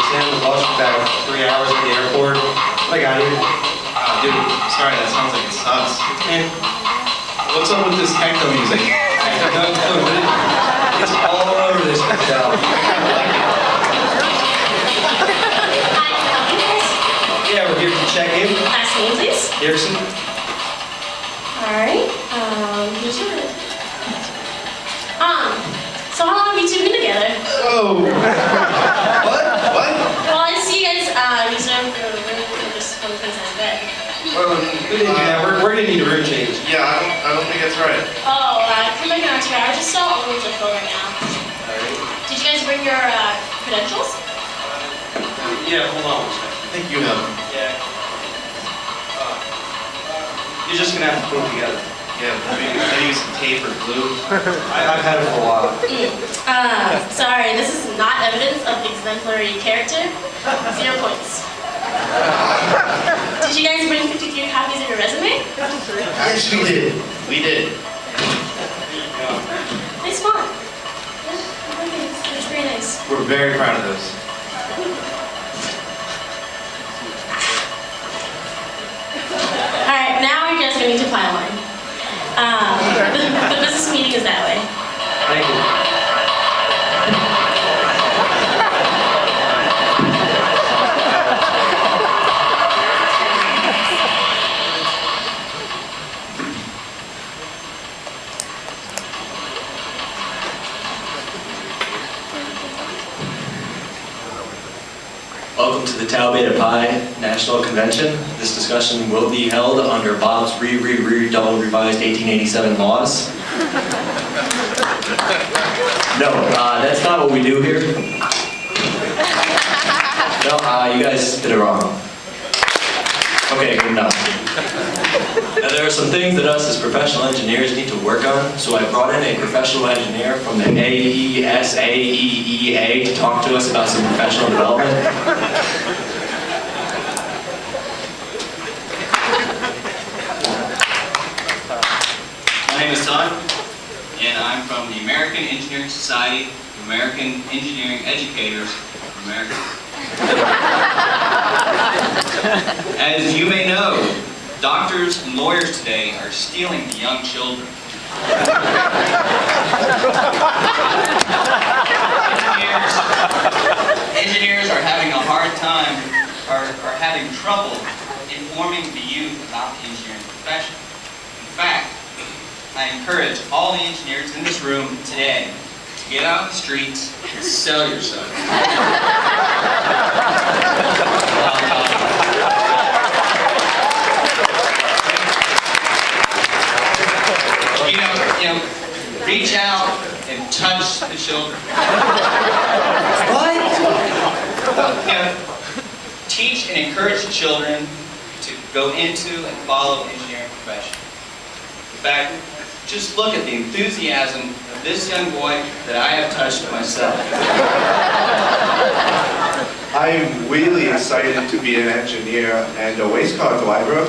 Sat on the bus for about 3 hours at the airport. I got here. Dude, sorry, that sounds like it sucks. Man, What's up with this techno music? it's all over this hotel. Yeah, we're here to check in. Last name, please. Harrison. Alright, here's your minute. So how long have you two been together? Oh. What? Well, I see you guys, reserved the room for just one person's bed. Well, we didn't do that. We're gonna need a room change. Yeah, I don't think that's right. Oh, come back in around 2 hours or so. All rooms are full right now. Alright. Did you guys bring your, credentials? Yeah, hold on one second. I think you have. Yeah. You're just gonna have to put them together. Yeah, maybe some tape or glue. I've had it for a while. Sorry, this is not evidence of exemplary character. 0 points. Did you guys bring 53 copies of your resume? Yes, we did. We did. Nice font. Yeah, I think it's very nice. We're very proud of this. Alright, now you guys are going to need to file line. The business meeting is that way. Thank you. Welcome to the Tau Beta Pi National Convention. This discussion will be held under Bob's double revised 1887 laws. No, that's not what we do here. No, you guys did it wrong. Okay, good enough. Now, there are some things that us as professional engineers need to work on, so I brought in a professional engineer from the AESAEEA to talk to us about some professional development. My name is Todd, and I'm from the American Engineering Society, American Engineering Educators of America. As you may know, doctors and lawyers today are stealing the young children. Engineers are having a hard time, are having trouble informing the youth about the engineering profession. In fact, I encourage all the engineers in this room today to get out in the streets and sell yourself. You know, reach out and touch the children. What? You know, teach and encourage the children to go into and follow the engineering profession. In fact, just look at the enthusiasm of this young boy that I have touched myself. I'm really excited to be an engineer and a waste car driver.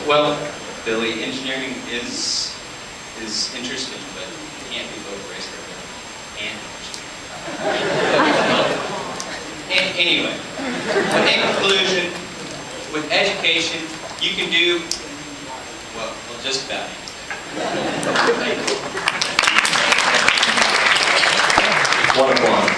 Well, Billy, engineering is interesting, but it can't be both race car and engineering. Anyway, in conclusion, with education, you can do, well just about anything. One o'clock.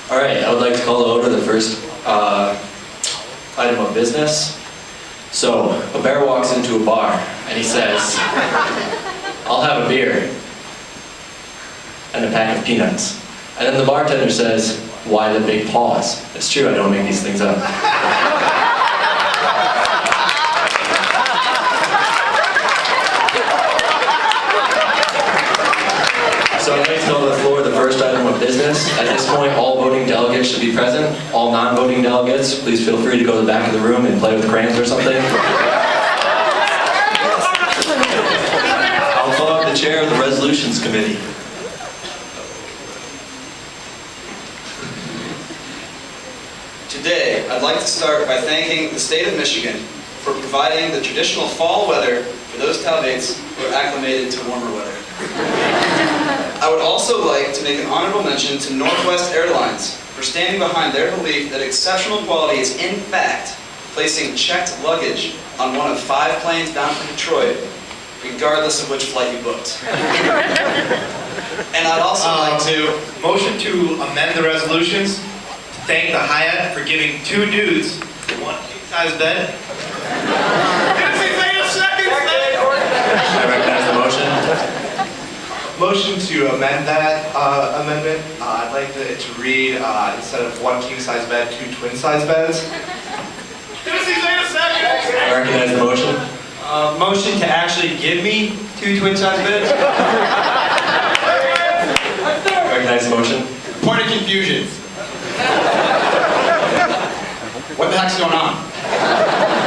All right, I would like to call to order the first item of business. So, a bear walks into a bar and he says, "I'll have a beer and a pack of peanuts." And then the bartender says, "Why the big pause?" It's true, I don't make these things up. So I'd like to call to the floor the first item of business. At this point, all voting delegates should be present. All non-voting delegates, please feel free to go to the back of the room and play with crayons or something. I'll call up the chair of the Resolutions Committee. Today, I'd like to start by thanking the state of Michigan for providing the traditional fall weather for those Talbates who are acclimated to warmer weather. I would also like to make an honorable mention to Northwest Airlines for standing behind their belief that exceptional quality is in fact placing checked luggage on one of 5 planes bound for Detroit, regardless of which flight you booked. And I'd also like to... Motion to amend the resolutions to thank the Hyatt for giving 2 dudes 1 king-size bed. I recognize the motion. Motion to amend that amendment. I'd like it to read, instead of 1 king-size bed, 2 twin-size beds. I recognize the motion. Motion to actually give me 2 twin-size beds. I recognize the motion. Point of confusion. What the heck's going on?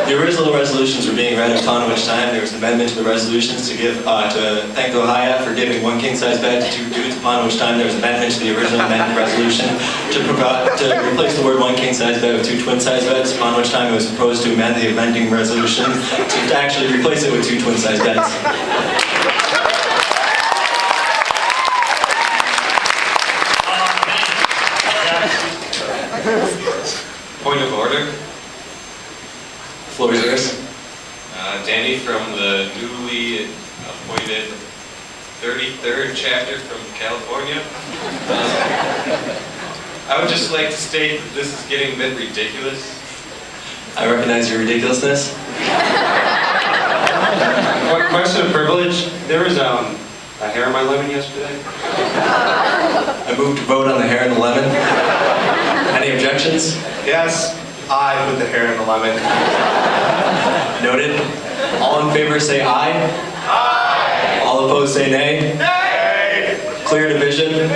The original resolutions were being read upon which time there was an amendment to the resolutions to give to thank the Hyatt for giving 1 king-size bed to 2 dudes, upon which time there was an amendment to the original amended resolution to replace the word 1 king-size bed with 2 twin-size beds, upon which time it was proposed to amend the amending resolution to actually replace it with 2 twin-size beds. Point of order. Floor is yours. Danny from the newly appointed 33rd chapter from California. I would just like to state that this is getting a bit ridiculous. I recognize your ridiculousness. Question of privilege. There was a hair in my lemon yesterday. I move to vote on the hair and the lemon. Any objections? Yes, I put the hair in the lemon. Noted. All in favor say aye. Aye. All opposed say nay. Nay! Clear division.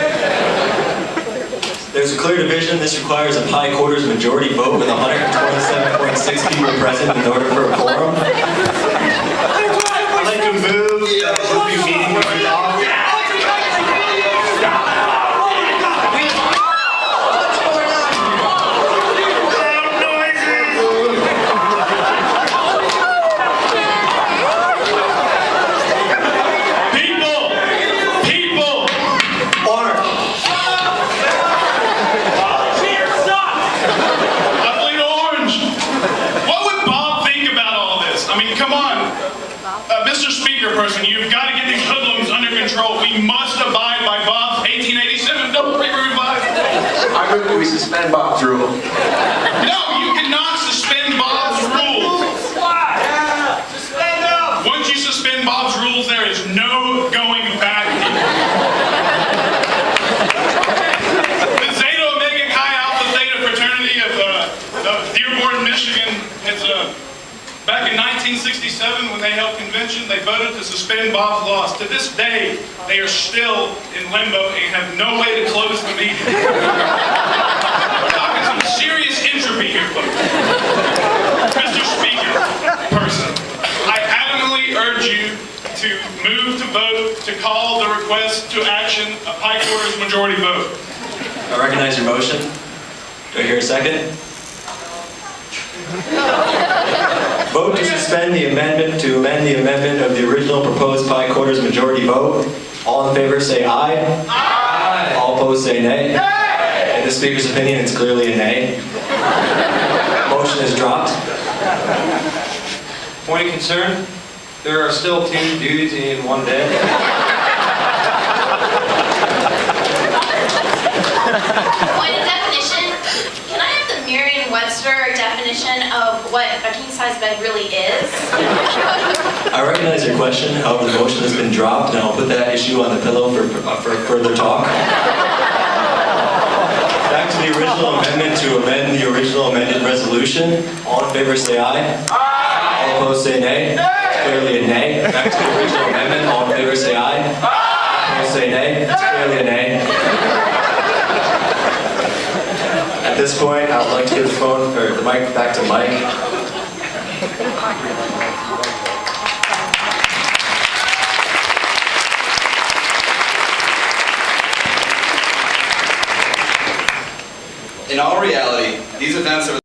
There's a clear division. This requires a pie quarters majority vote with 127.6 people present in order for a quorum. I'd like to move that we'll be meeting with the office. Person, you've got to get these hoodlums under control. We must abide by Bob's 1887 double paper revival. I move that we suspend Bob's rule. No, you cannot suspend Bob's rules. Yeah, suspend them! Once you suspend Bob's rules, there is no going back. The Zeta Omega Chi Alpha Theta fraternity of Dearborn, Michigan, it's back in 1967, when they held convention, they voted to suspend Bob's laws. To this day, they are still in limbo and have no way to close the meeting. We're talking some serious entropy here, folks. Mr. Speaker, person, I adamantly urge you to move to vote to call the request to action a pie quarters majority vote. I recognize your motion. Do I hear a second? Vote to suspend the amendment to amend the amendment of the original proposed pie quarters majority vote. All in favor say aye. Aye. All opposed say nay. Nay. In the speaker's opinion, it's clearly a nay. Motion is dropped. Point of concern. There are still 2 dudes in 1 bed. Point of definition. Can I have the Merriam-Webster definition of what a king-size bed really is? I recognize your question. However, the motion has been dropped, and I'll put that issue on the pillow for further talk. Back to the original amendment to amend the original amended resolution. All in favor say aye. Aye. All opposed say nay. It's clearly a nay. Back to the original amendment. All in favor say aye. Aye. All opposed say nay. It's clearly a nay. At this point, I would like to give the mic back to Mike. In all reality, these events are